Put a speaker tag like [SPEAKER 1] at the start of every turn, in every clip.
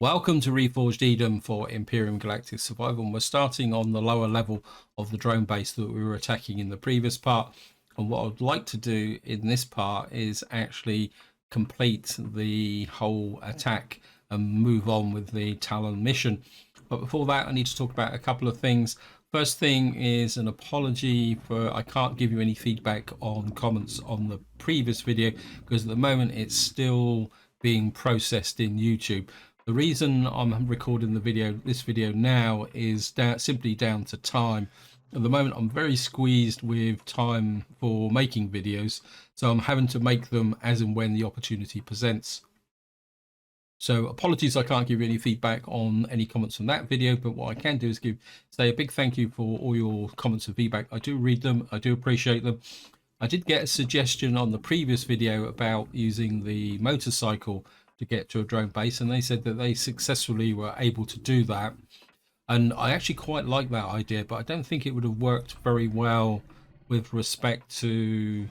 [SPEAKER 1] Welcome to Reforged Eden for Empyrion Galactic Survival, and we're starting on the lower level of the drone base that we were attacking in the previous part. And what I'd like to do in this part is actually complete the whole attack and move on with the Talon mission. But before that, I need to talk about a couple of things. First thing is an apology for I can't give you any feedback on comments on the previous video because at the moment it's still being processed in YouTube. The reason I'm recording this video now is simply down to time. At the moment I'm very squeezed with time for making videos, so I'm having to make them as and when the opportunity presents. So apologies I can't give you any feedback on any comments from that video, but what I can do is say a big thank you for all your comments and feedback. I do read them, I do appreciate them. I did get a suggestion on the previous video about using the motorcycle to get to a drone base, and they said that they successfully were able to do that, and I actually quite like that idea, but I don't think it would have worked very well with respect to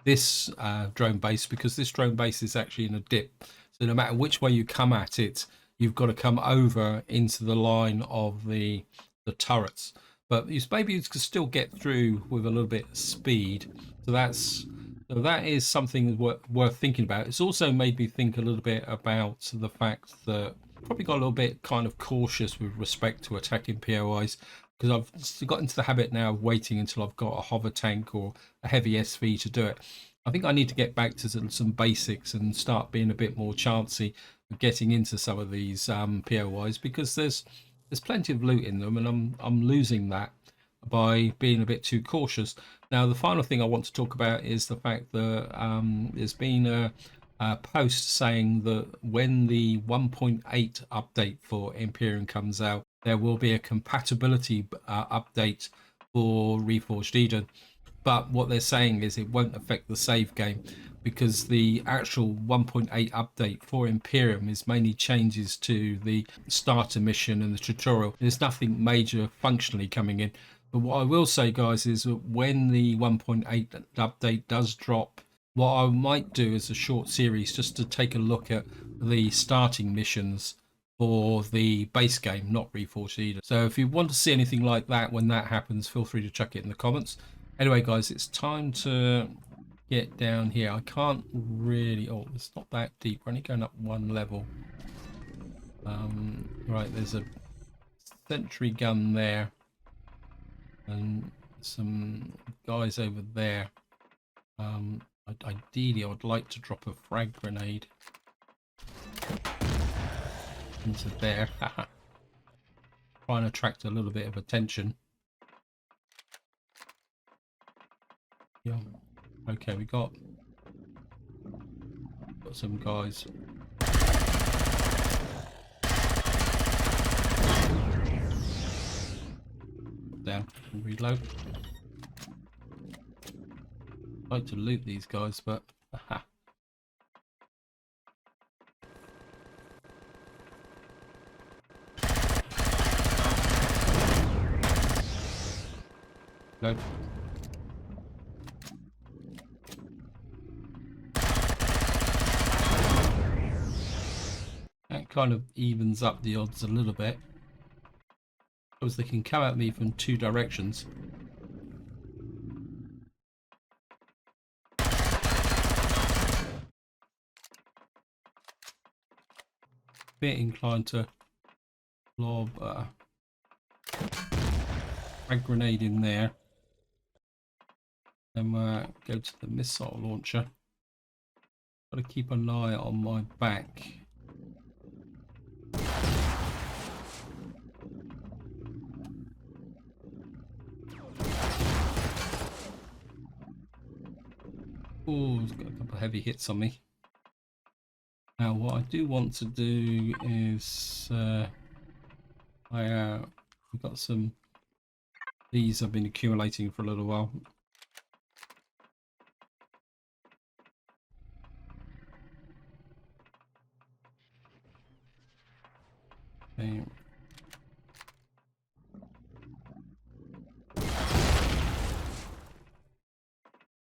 [SPEAKER 1] this drone base, because this drone base is actually in a dip, so no matter which way you come at it, you've got to come over into the line of the turrets, but maybe you could still get through with a little bit of speed. So that is something worth thinking about. It's also made me think a little bit about the fact that I probably got a little bit kind of cautious with respect to attacking POIs, because I've got into the habit now of waiting until I've got a hover tank or a heavy SV to do it. I think I need to get back to some basics and start being a bit more chancy of getting into some of these POIs, because there's plenty of loot in them, and I'm losing that by being a bit too cautious. Now, the final thing I want to talk about is the fact that there's been a post saying that when the 1.8 update for Empyrion comes out, there will be a compatibility update for Reforged Eden. But what they're saying is it won't affect the save game, because the actual 1.8 update for Empyrion is mainly changes to the starter mission and the tutorial. There's nothing major functionally coming in. But what I will say, guys, is that when the 1.8 update does drop, what I might do is a short series just to take a look at the starting missions for the base game, not Reforged Eden. So if you want to see anything like that when that happens, feel free to chuck it in the comments. Anyway, guys, it's time to get down here. I can't really... Oh, it's not that deep. We're only going up one level. Right, there's a sentry gun there. And some guys over there. Ideally, I would like to drop a frag grenade into there. Try and attract a little bit of attention. Yeah. Okay, we got some guys. Down and reload. I'd like to loot these guys, but aha. Load. That kind of evens up the odds a little bit, because they can come at me from two directions. Bit inclined to lob a frag grenade in there, and go to the missile launcher. Got to keep an eye on my back. Oh, it's got a couple of heavy hits on me. Now, what I do want to do is we've got some these I've been accumulating for a little while. Okay.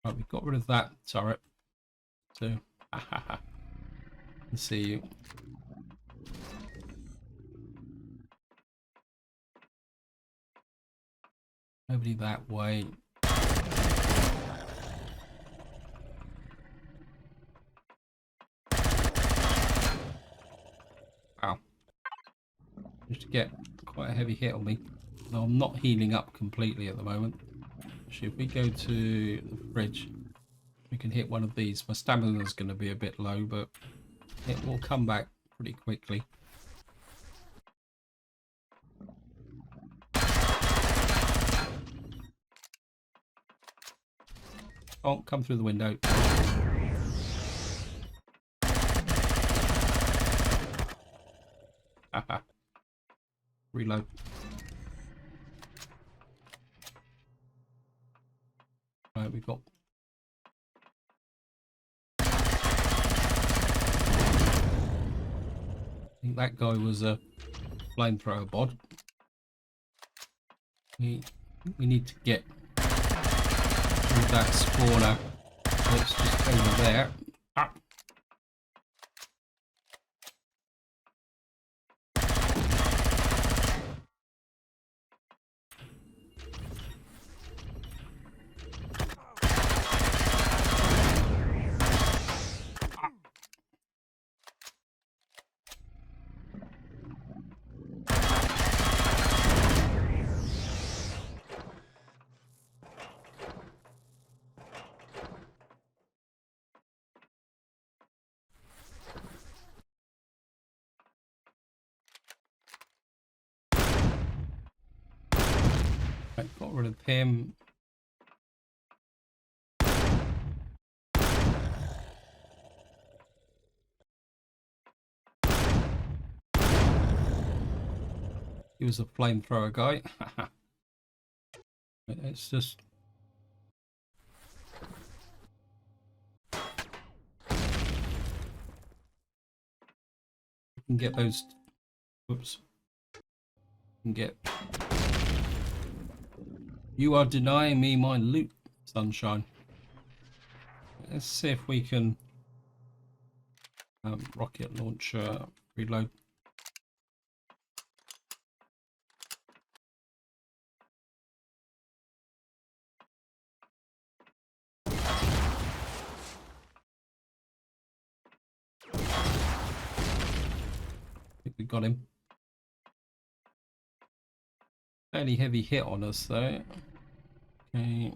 [SPEAKER 1] Right, we got rid of that turret. So, let's see you. Nobody that way. Wow. Just to get quite a heavy hit on me. Now I'm not healing up completely at the moment. Actually, if we go to the fridge, we can hit one of these. My stamina is going to be a bit low, but it will come back pretty quickly. Oh, come through the window. Reload. Right, we've got... I think that guy was a flamethrower bod. We need to get through that spawner. So it's just over there. Ah. Right, got rid of him. He was a flamethrower guy. It's just... We can get those... Whoops. We can get... You are denying me my loot, sunshine. Let's see if we can... rocket launcher, reload. I think we got him. Fairly heavy hit on us though. Okay.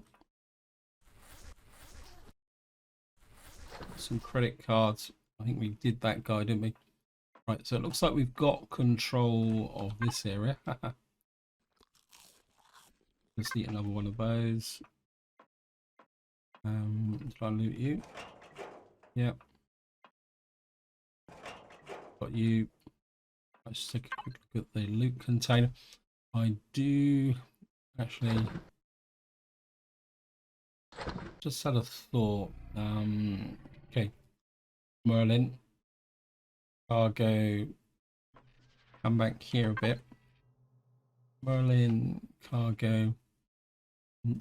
[SPEAKER 1] Some credit cards. I think we did that guy, didn't we? Right, so it looks like we've got control of this area. Let's eat another one of those. Did I loot you? Yep. Got you. Let's take a quick look at the loot container. I do actually just had a thought. Okay, Merlin, cargo. Come back here a bit. Merlin, cargo.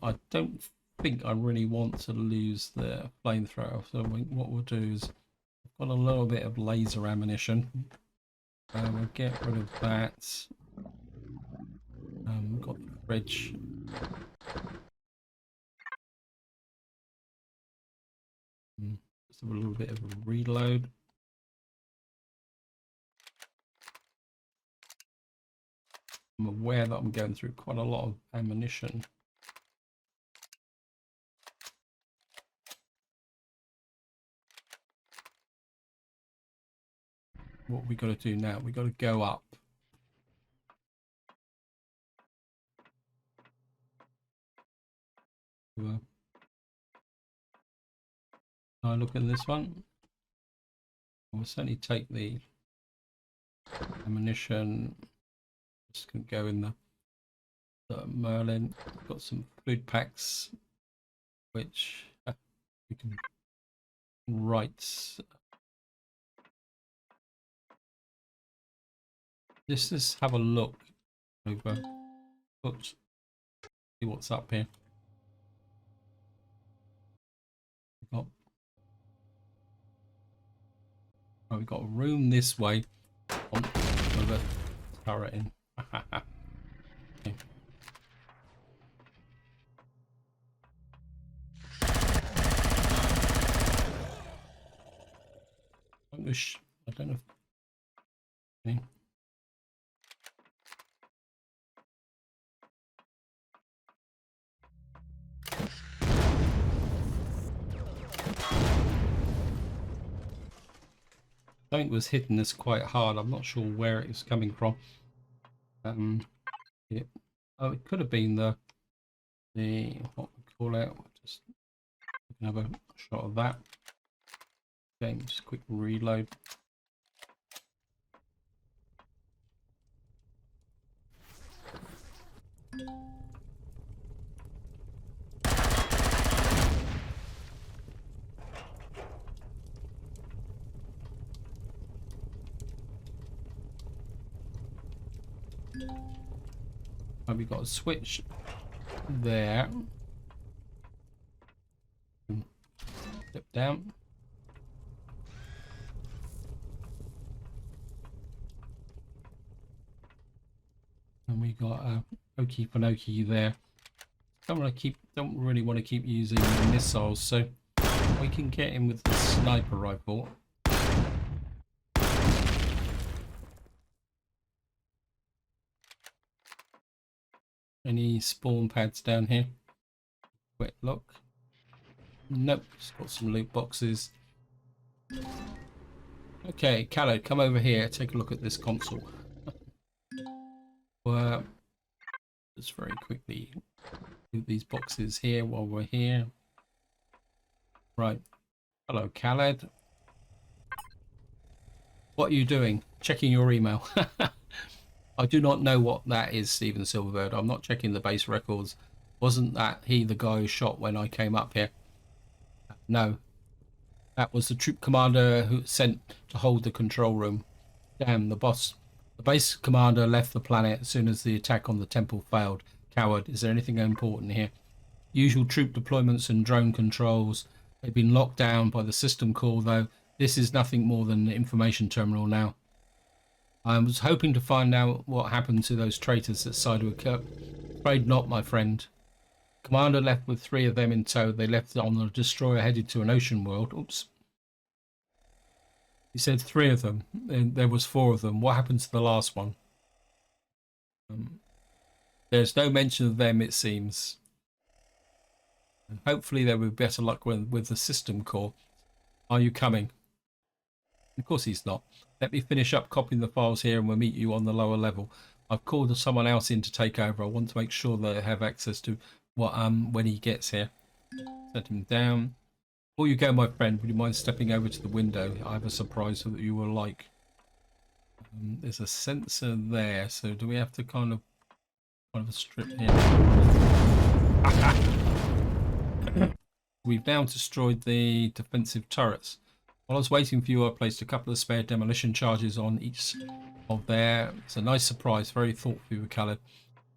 [SPEAKER 1] I don't think I really want to lose the flamethrower, so what we'll do is I've got a little bit of laser ammunition. We'll get rid of that. Got the fridge. Just a little bit of a reload. I'm aware that I'm going through quite a lot of ammunition. What we got to do now? We got to go up. I look at this one. I'll certainly take the ammunition. Just can go in the Merlin. Got some food packs, which we can write. Just have a look over. Oops. See what's up here. We've got a room this way on the turret in. Okay. Something was hitting us quite hard. I'm not sure where it was coming from. Oh, it could have been the what we call it. Just we can have a shot of that. Okay, just quick reload. We got a switch there. Step down. And we got a Okie Pinokie there. Don't really want to keep using the missiles, so we can get in with the sniper rifle. Any spawn pads down here? Quick look. Nope, just got some loot boxes. Okay, Callow, come over here. Take a look at this console. Just very quickly do these boxes here while we're here. Right. Hello, Khaled. What are you doing? Checking your email. I do not know what that is, Stephen Silverbird. I'm not checking the base records. Wasn't that he the guy who shot when I came up here? No. That was the troop commander who sent to hold the control room. Damn, the boss. The base commander left the planet as soon as the attack on the temple failed. Coward. Is there anything important here? Usual troop deployments and drone controls. They've been locked down by the system core, though. This is nothing more than an information terminal now. I was hoping to find out what happened to those traitors that sided with Kirk. Afraid not, my friend. Commander left with 3 of them in tow. They left on a destroyer headed to an ocean world. Oops. He said 3 of them. There was 4 of them. What happened to the last one? There's no mention of them, it seems. And hopefully there will be better luck with the system core. Are you coming? Of course he's not. Let me finish up copying the files here and we'll meet you on the lower level. I've called someone else in to take over. I want to make sure they have access to what when he gets here. Set him down. Before you go, my friend, would you mind stepping over to the window? I have a surprise that you will like. There's a sensor there, so do we have to kind of strip here? We've now destroyed the defensive turrets. While I was waiting for you, I placed a couple of spare demolition charges on each of there. It's a nice surprise, very thoughtful of Khaled.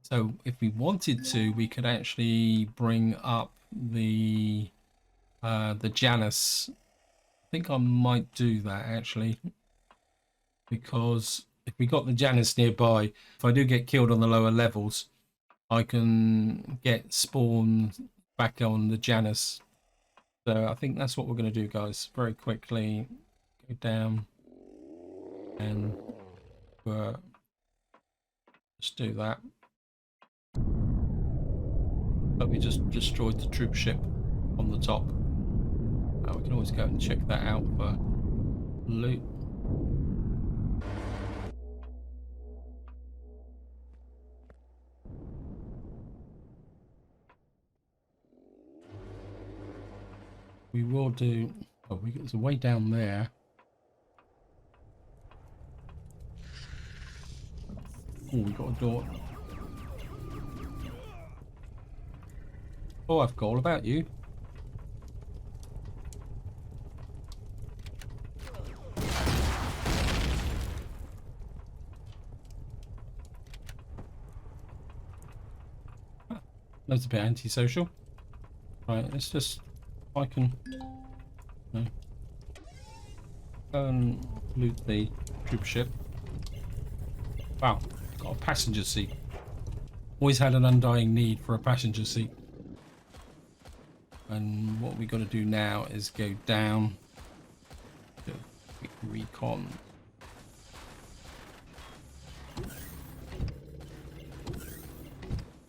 [SPEAKER 1] So if we wanted to, we could actually bring up the Janus. I think I might do that actually, because if we got the Janus nearby, if I do get killed on the lower levels, I can get spawned back on the Janus. So I think that's what we're going to do, guys. Very quickly, go down and just do that. But we just destroyed the troop ship on the top. We can always go and check that out for loot. We will do. Oh, there's a way down there. Oh, we got a door. Oh, I've got all about you. That's a bit antisocial. Right, let's just. I can go and loot the troop ship. Wow, got a passenger seat. Always had an undying need for a passenger seat. And what we got to do now is go down to quick recon.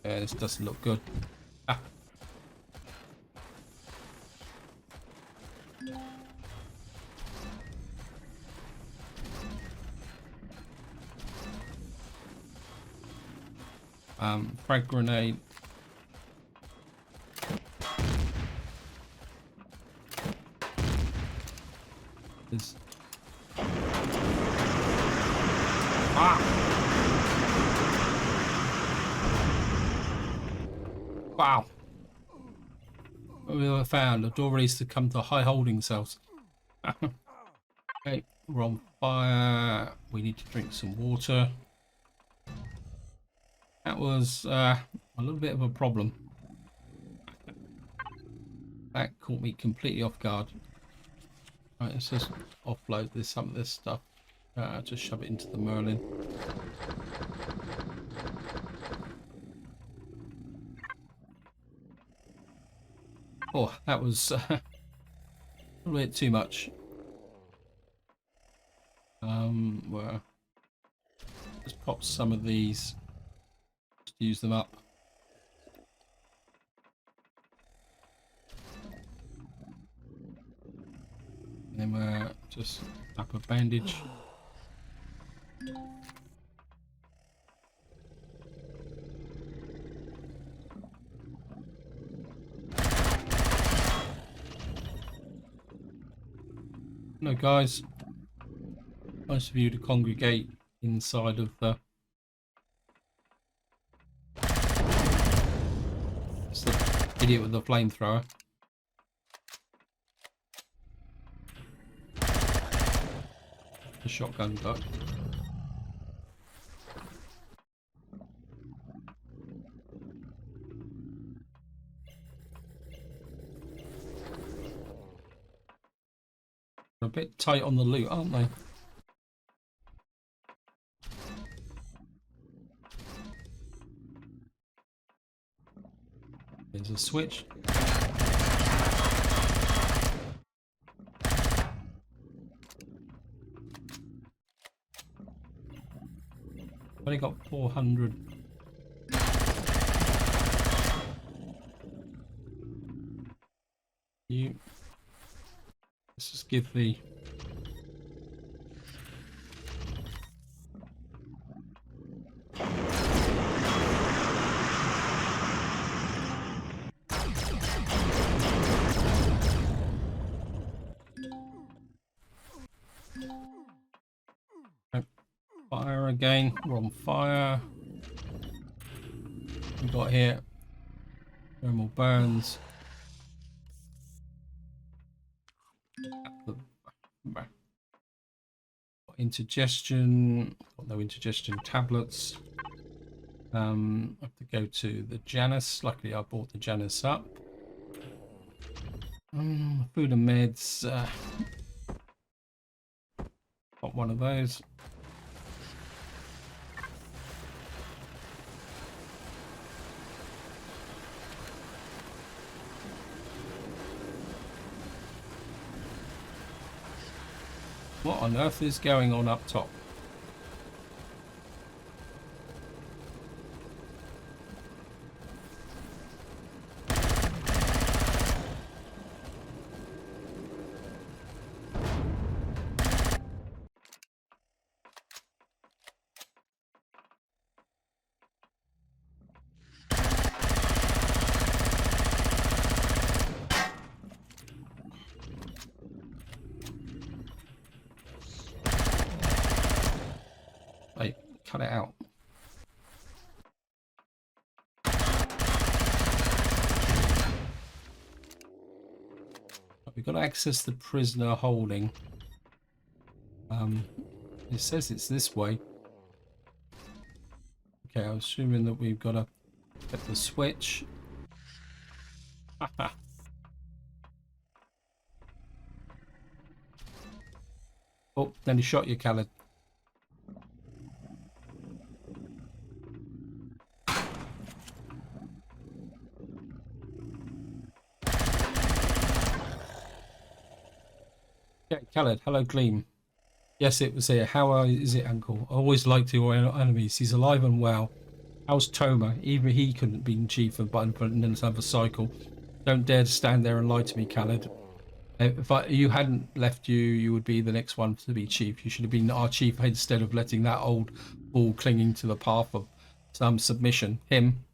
[SPEAKER 1] Yeah, this doesn't look good. Frag grenade. There's... Wow. What we have found, a door release to come to high holding cells. Okay, we're on fire. We need to drink some water. That was a little bit of a problem. That caught me completely off guard. Right, let's just offload some of this stuff. Just shove it into the Merlin. Oh, that was a little bit too much. Well, let's pop some of these. Just use them up. And then we're just up a bandage. No, guys. Nice of you to congregate inside of the... It's the idiot with the flamethrower. The shotgun gun. They're a bit tight on the loot, aren't they? There's a switch. Only got 400. Let's just give the... Fire again. We're on fire. We got here thermal burns. Indigestion. Got no indigestion tablets. I have to go to the Janus. Luckily, I bought the Janus up. Food and meds. Got one of those. What on earth is going on up top? Hey, cut it out. We've got to access the prisoner holding. It says it's this way. Okay, I'm assuming that we've got to get the switch. Oh, then he shot you, Khaled. Yeah, Khaled, hello, Gleam. Yes, it was here. How is it, Uncle? I always liked your enemies. He's alive and well. How's Toma? Even he couldn't be chief of Button for another cycle. Don't dare to stand there and lie to me, Khaled. If you hadn't left you would be the next one to be chief. You should have been our chief instead of letting that old bull clinging to the path of some submission. Him.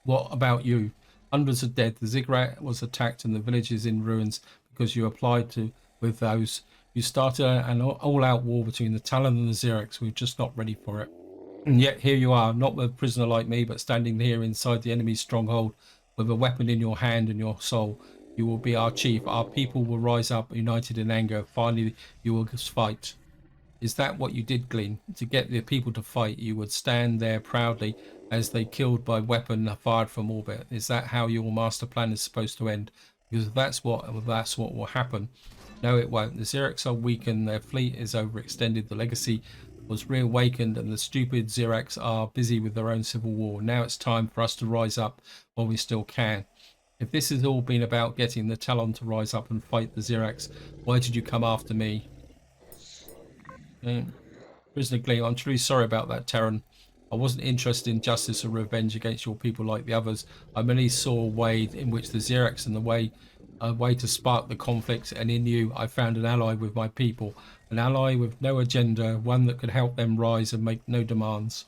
[SPEAKER 1] What about you? Hundreds are dead. The ziggurat was attacked and the village is in ruins because you applied to with those. You started an all-out war between the Talon and the Xerx. We're just not ready for it. And yet here you are, not a prisoner like me, but standing here inside the enemy's stronghold with a weapon in your hand and your soul. You will be our chief. Our people will rise up united in anger. Finally, you will fight. Is that what you did, Glean? To get the people to fight, you would stand there proudly as they killed by weapon fired from orbit. Is that how your master plan is supposed to end? Because that's what will happen. No, it won't. The Xerax are weakened. Their fleet is overextended. The legacy was reawakened, and the stupid Xerax are busy with their own civil war. Now it's time for us to rise up while we still can. If this has all been about getting the Talon to rise up and fight the Xerax, why did you come after me? Prisoner Gleam, I'm truly sorry about that, Terran. I wasn't interested in justice or revenge against your people like the others. I merely saw a way in which the Xerax and a way to spark the conflict, and in you I found an ally with my people, an ally with no agenda, one that could help them rise and make no demands.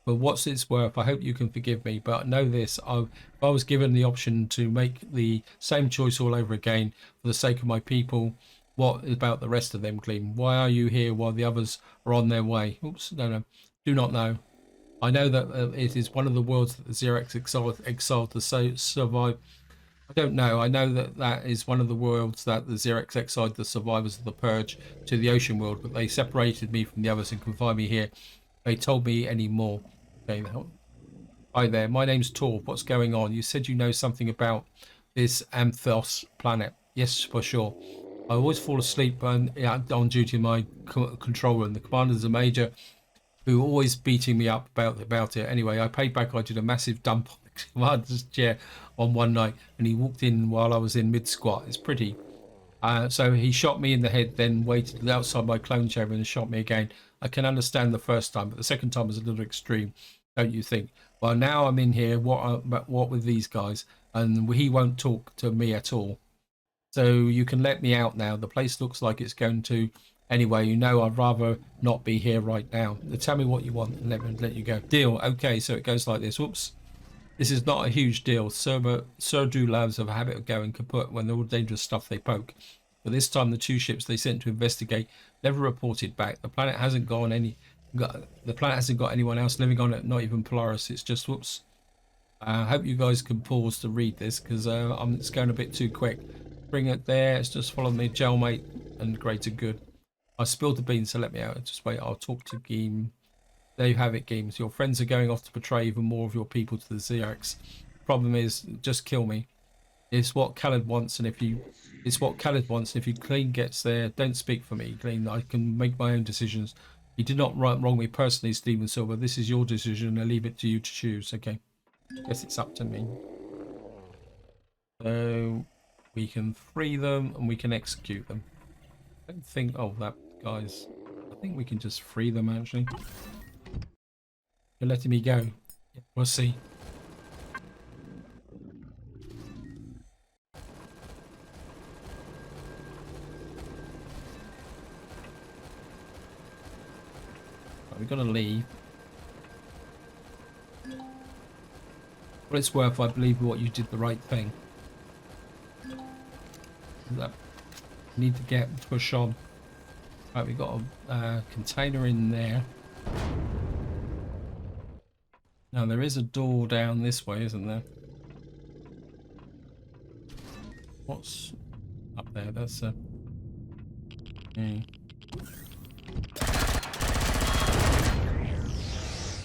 [SPEAKER 1] For what's it's worth, I hope you can forgive me, but know this, if I was given the option to make the same choice all over again for the sake of my people, what about the rest of them, Gleam? Why are you here while the others are on their way? Oops, no. Do not know. I know that it is one of the worlds that the Xerax exiled to survive. I don't know. I know that that is one of the worlds that the Xerax exiled the survivors of the Purge to the ocean world, but they separated me from the others and confined me here. They told me any more. Okay. Hi there. My name's Torv. What's going on? You said you know something about this Amphos planet. Yes, for sure. I always fall asleep on duty in my control room. The commander's a major who always beating me up about it. Anyway, I paid back. I did a massive dump on the commander's chair on one night, and he walked in while I was in mid squat. It's pretty. So he shot me in the head, then waited outside my clone chamber and shot me again. I can understand the first time, but the second time was a little extreme, don't you think? Well, now I'm in here. What with these guys, and he won't talk to me at all. So you can let me out now. The place looks like it's going to. Anyway, you know I'd rather not be here right now. Tell me what you want and let you go. Deal. Okay, so it goes like this. Whoops. This is not a huge deal. Surdu labs have a habit of going kaput when they're all dangerous stuff they poke. But this time the two ships they sent to investigate never reported back. The planet hasn't got anyone else living on it, not even Polaris. It's just whoops. I hope you guys can pause to read this because it's going a bit too quick. Bring it there. It's just follow me, jailmate, and greater good. I spilled the beans, so let me out. Just wait. I'll talk to Game. There you have it, Games. Your friends are going off to betray even more of your people to the Xerax. Problem is, just kill me. It's what Khaled wants, and if you Clean gets there, don't speak for me, Clean. I can make my own decisions. You did not wrong me personally, Stephen Silver. This is your decision. I leave it to you to choose. Okay. Guess it's up to me. So we can free them and we can execute them. I don't think. Oh, that guy's. I think we can just free them actually. You're letting me go. Yeah, we'll see. Right, we've got to leave. What it's worth, I believe what you did the right thing. That need to get push on. Right, we've got a container in there. Now there is a door down this way, isn't there? What's up there? That's a.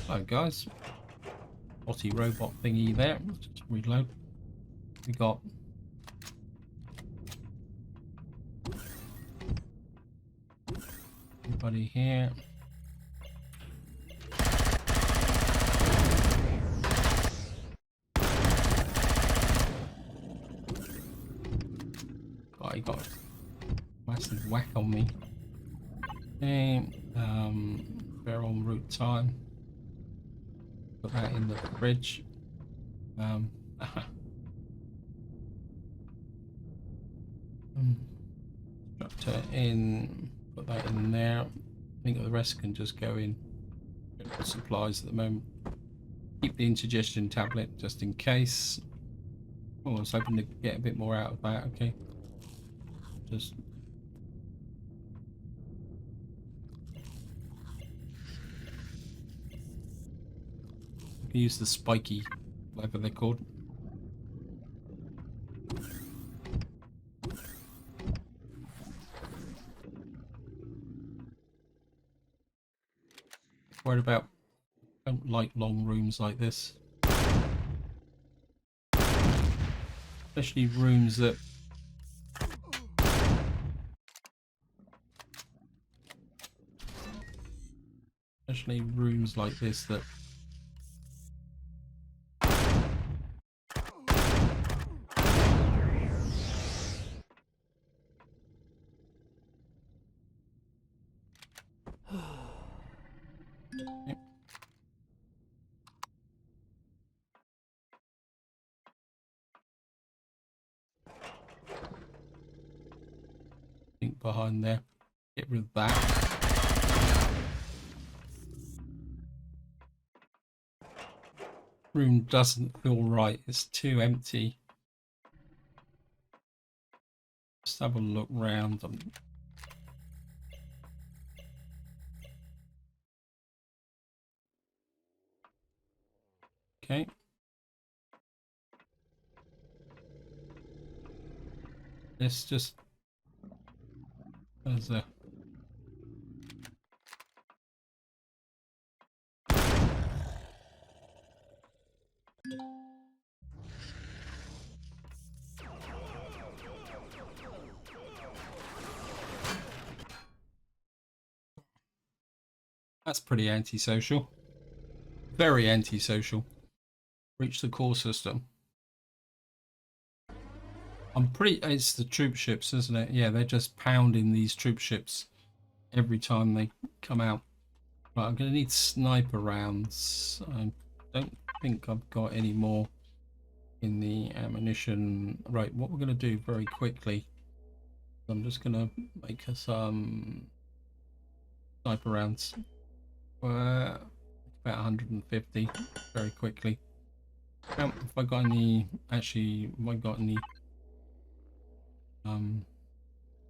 [SPEAKER 1] Hello guys. Botty robot thingy there. Just reload. We got. Anybody here? I got a massive whack on me. Okay, we're en route time. Put that in the fridge. Structure in. Put that in there. I think the rest can just go in Supplies at the moment. Keep the indigestion tablet just in case. Oh, I was hoping to get a bit more out of that. Okay. Just use the spiky, whatever they're called. Worried about, don't like long rooms like this, especially rooms that like this that yep. Think behind there. Get rid of that. Room doesn't feel right. It's too empty. Just have a look round. Okay. Let's just as a that's pretty antisocial. Very antisocial. Reach the core system. I'm pretty. It's the troop ships, isn't it? Yeah, they're just pounding these troop ships every time they come out. Right, I'm going to need sniper rounds. I don't think I've got any more in the ammunition. Right, what we're going to do very quickly. I'm just going to make us sniper rounds. About 150 very quickly. Have I got any? Actually, have I got any?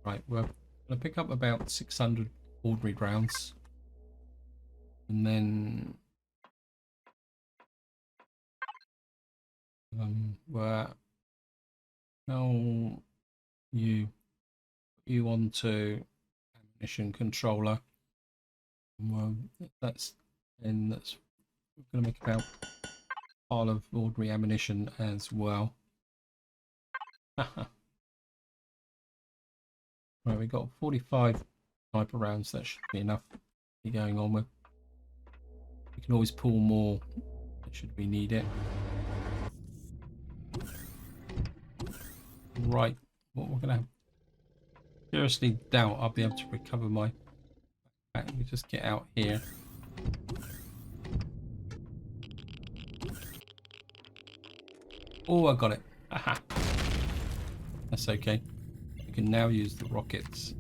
[SPEAKER 1] Right, we're gonna pick up about 600 ordinary rounds, and then we're now you onto ammunition controller. Well, that's we're gonna make about a pile of ordinary ammunition as well. Right, we got 45 sniper rounds. That should be enough to be going on with. We can always pull more should we need it. Right, what we're gonna have. Seriously doubt I'll be able to recover my back. Let me just get out here. Oh, I got it. Aha. That's okay. We can now use the rockets.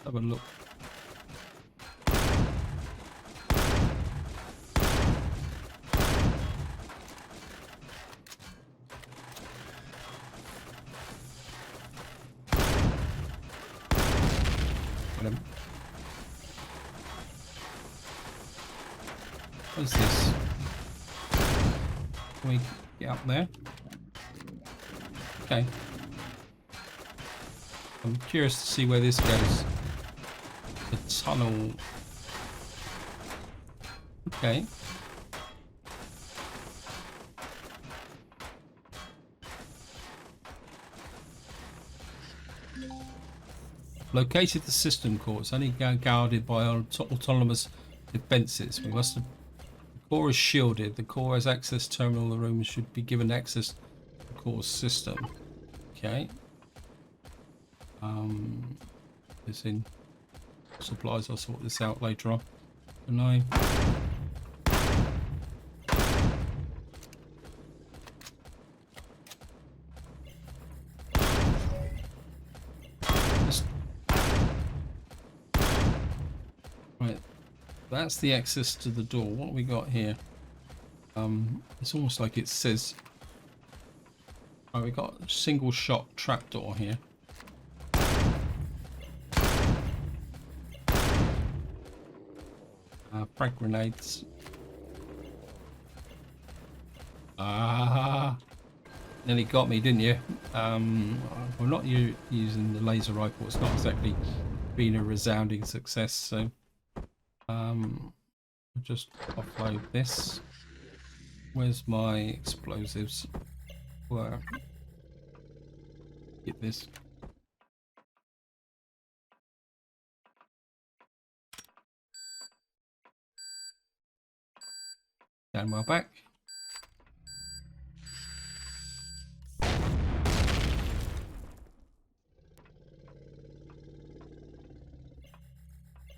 [SPEAKER 1] Have a look. What is this? Can we get up there? Okay. I'm curious to see where this goes. The tunnel. Okay. Located the system core. It's only guarded by autonomous defenses. We must have. The core is shielded. The core has access terminal. The room should be given access to the core system. Okay. It's in supplies. I'll sort this out later on. Can I? Right. That's the access to the door. What we got here? It's almost like it says. Right, we got a single shot trapdoor here. Frag grenades. Nearly got me, didn't you? We're not using the laser rifle. It's not exactly been a resounding success. So, I'll just offload this. Where's my explosives? Where? Get this. Down my back.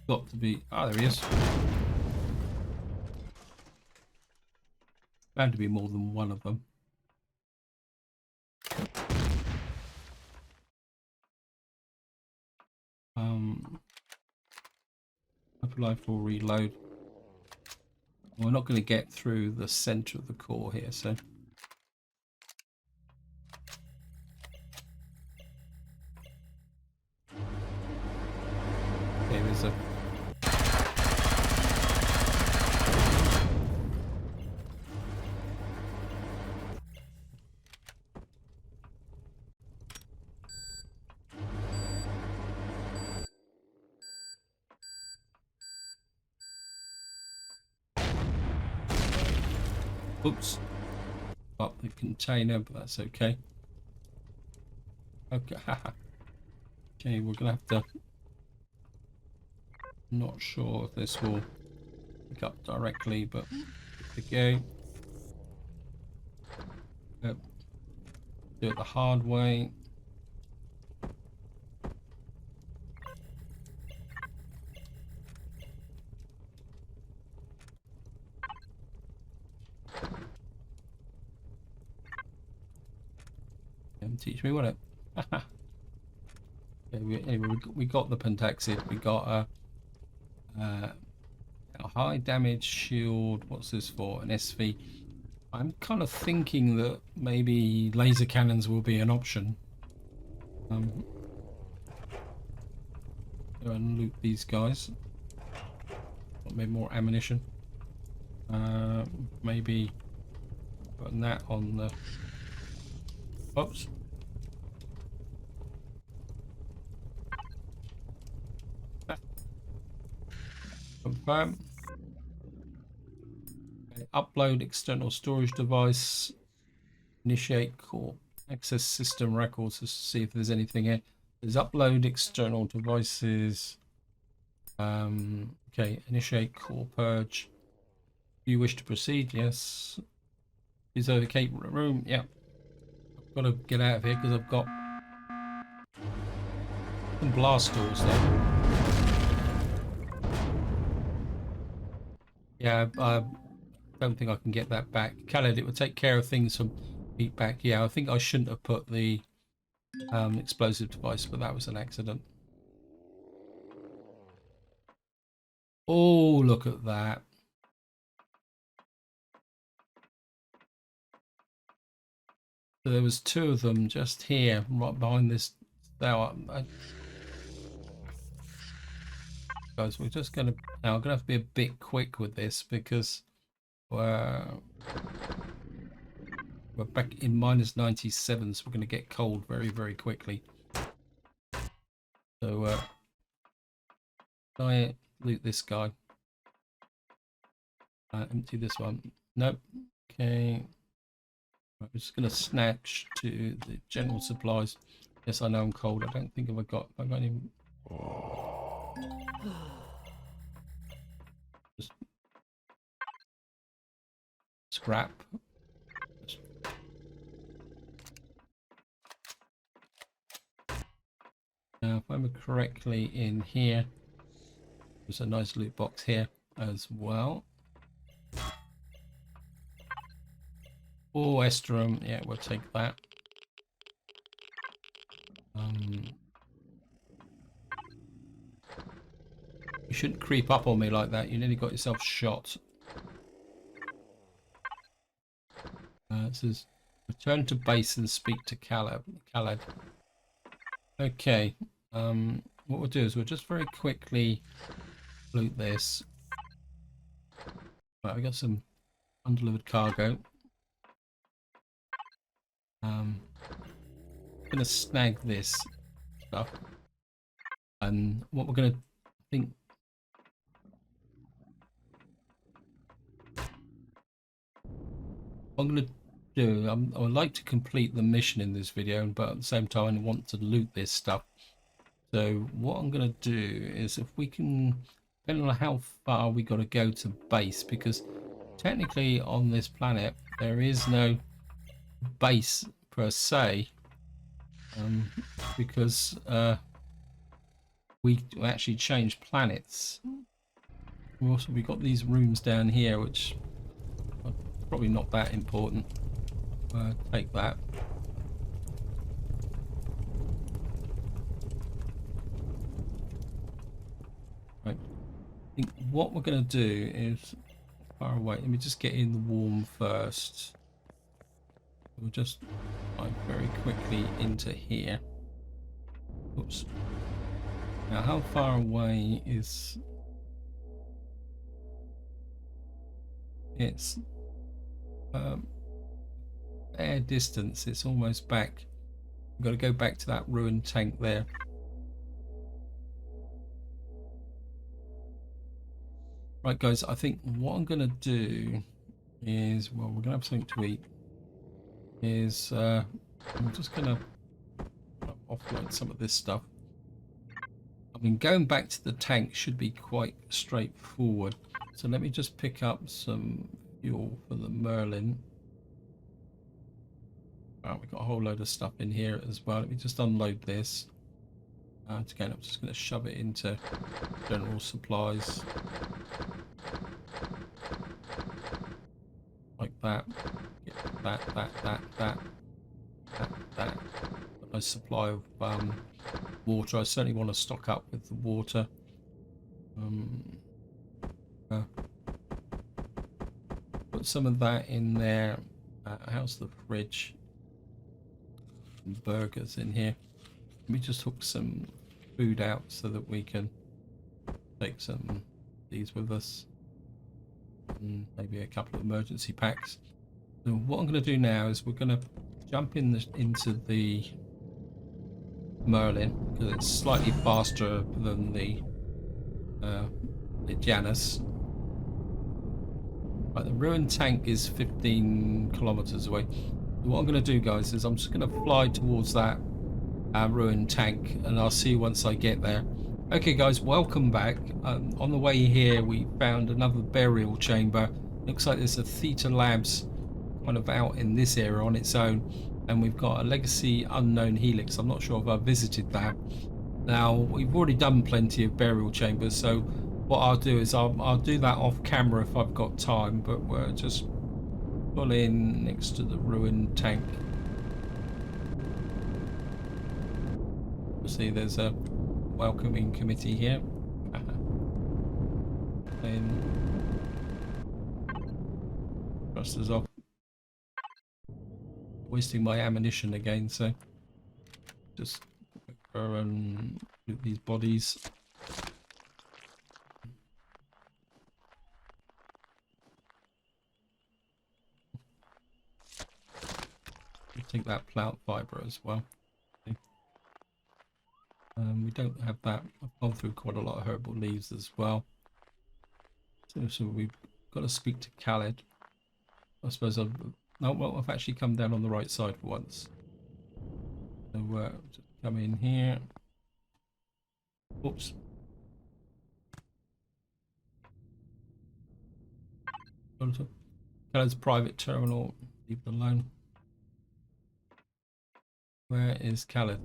[SPEAKER 1] Got to be. Ah, there he is. Bound to be more than one of them. Apply for reload. We're not going to get through the center of the core here, so. Okay, there's a. Oops. Up the container, but that's okay. Okay. Okay, we're gonna have to. Not sure if this will pick up directly, but okay. Yep. Do it the hard way. Teach me what it. Okay, anyway, we got the pentaxid. We got a high damage shield. What's this for? An SV. I'm kind of thinking that maybe laser cannons will be an option. Go and loot these guys. Maybe more ammunition. Maybe putting that on the. Oops. Confirm. Okay, upload external storage device. Initiate core. Access system records to see if there's anything here. There's upload external devices. Okay, initiate core purge. Do you wish to proceed? Yes. Is okay room? Yeah. I've got to get out of here because I've got some blast doors there. Yeah, I don't think I can get that back. Khaled, it would take care of things from heat back. Yeah, I think I shouldn't have put the explosive device, but that was an accident. Oh, look at that. So there was two of them just here, right behind this tower. Guys, we're just going to... Now, I'm going to have to be a bit quick with this because we're back in minus 97, so we're going to get cold very, very quickly. So, I loot this guy. Empty this one. Nope. Okay. Right, we're just going to snatch to the general supplies. Yes, I know I'm cold. I don't think I've got any... Just scrap. Now, if I remember correctly, in here, there's a nice loot box here as well. Oh, Estrum, yeah, we'll take that. You shouldn't creep up on me like that. You nearly got yourself shot. It says, return to base and speak to Khaled. Okay. What we'll do is we'll just very quickly loot this. Right, we got some undelivered cargo. I'm gonna snag this stuff, and what we're gonna think. What I'm gonna do. I would like to complete the mission in this video, but at the same time, I want to loot this stuff. So what I'm gonna do is, if we can, depending on how far we got to go to base, because technically on this planet there is no base per se, because we actually changed planets. We got these rooms down here, which are probably not that important. Take that. Right. I think what we're going to do is far away. Let me just get in the warm first. We'll just very quickly into here. Oops. Now, how far away is... It's fair distance. It's almost back. We've got to go back to that ruined tank there. Right, guys, I think what I'm going to do is, well, we're going to have something to eat. I'm just going to offload some of this stuff. I mean, going back to the tank should be quite straightforward. So let me just pick up some fuel for the Merlin. Oh, we've got a whole load of stuff in here as well. Let me just unload this. Again, I'm just going to shove it into general supplies. Like that. Get that. A nice supply of water. I certainly want to stock up with the water. Put some of that in there. How's the fridge? Some burgers in here. Let me just hook some food out so that we can take some of these with us. And maybe a couple of emergency packs. So what I'm going to do now is we're going to jump into the Merlin, because it's slightly faster than the Janus. Right, the ruined tank is 15 kilometers away. So what I'm going to do, guys, is I'm just going to fly towards that ruined tank, and I'll see you once I get there. Okay, guys, welcome back. On the way here, we found another burial chamber. Looks like there's a Theta Labs kind of out in this area on its own, and we've got a legacy unknown helix. I'm not sure if I've visited that. Now, we've already done plenty of burial chambers, so what I'll do is I'll do that off camera if I've got time, but we're just pull in next to the ruined tank. See, there's a welcoming committee here. Then thrusters off. Wasting my ammunition again, so just go and loot these bodies. Take that plant fiber as well. We don't have that. I've gone through quite a lot of herbal leaves as well. So we've got to speak to Khaled. I suppose I've... No, well, I've actually come down on the right side for once. So just come in here. Oops. Khaled's private terminal. Leave it alone. Where is Khaled?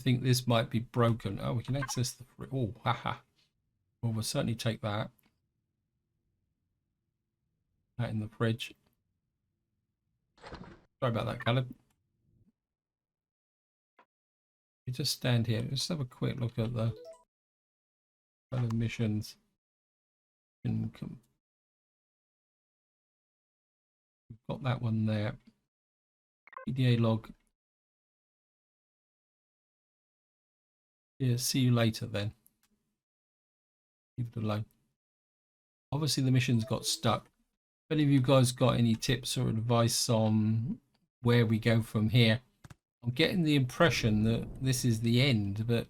[SPEAKER 1] think this might be broken. Oh, we can access the... Oh, haha. Well, we'll certainly take that. That in the fridge. Sorry about that, Caleb. You just stand here. Let's have a quick look at the kind of missions. We've got that one there. PDA log. Yeah, see you later then. Leave it alone. Obviously the missions got stuck. If any of you guys got any tips or advice on where we go from here? I'm getting the impression that this is the end, but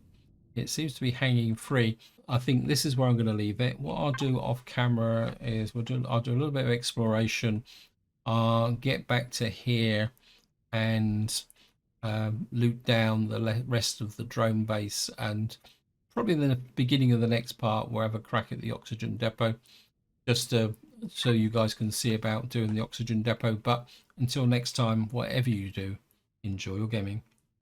[SPEAKER 1] it seems to be hanging free. I think this is where I'm going to leave it. What I'll do off camera is I'll do a little bit of exploration. I'll get back to here and loot down the rest of the drone base, and probably in the beginning of the next part we'll have a crack at the oxygen depot, just so you guys can see about doing the oxygen depot. But until next time, whatever you do, enjoy your gaming.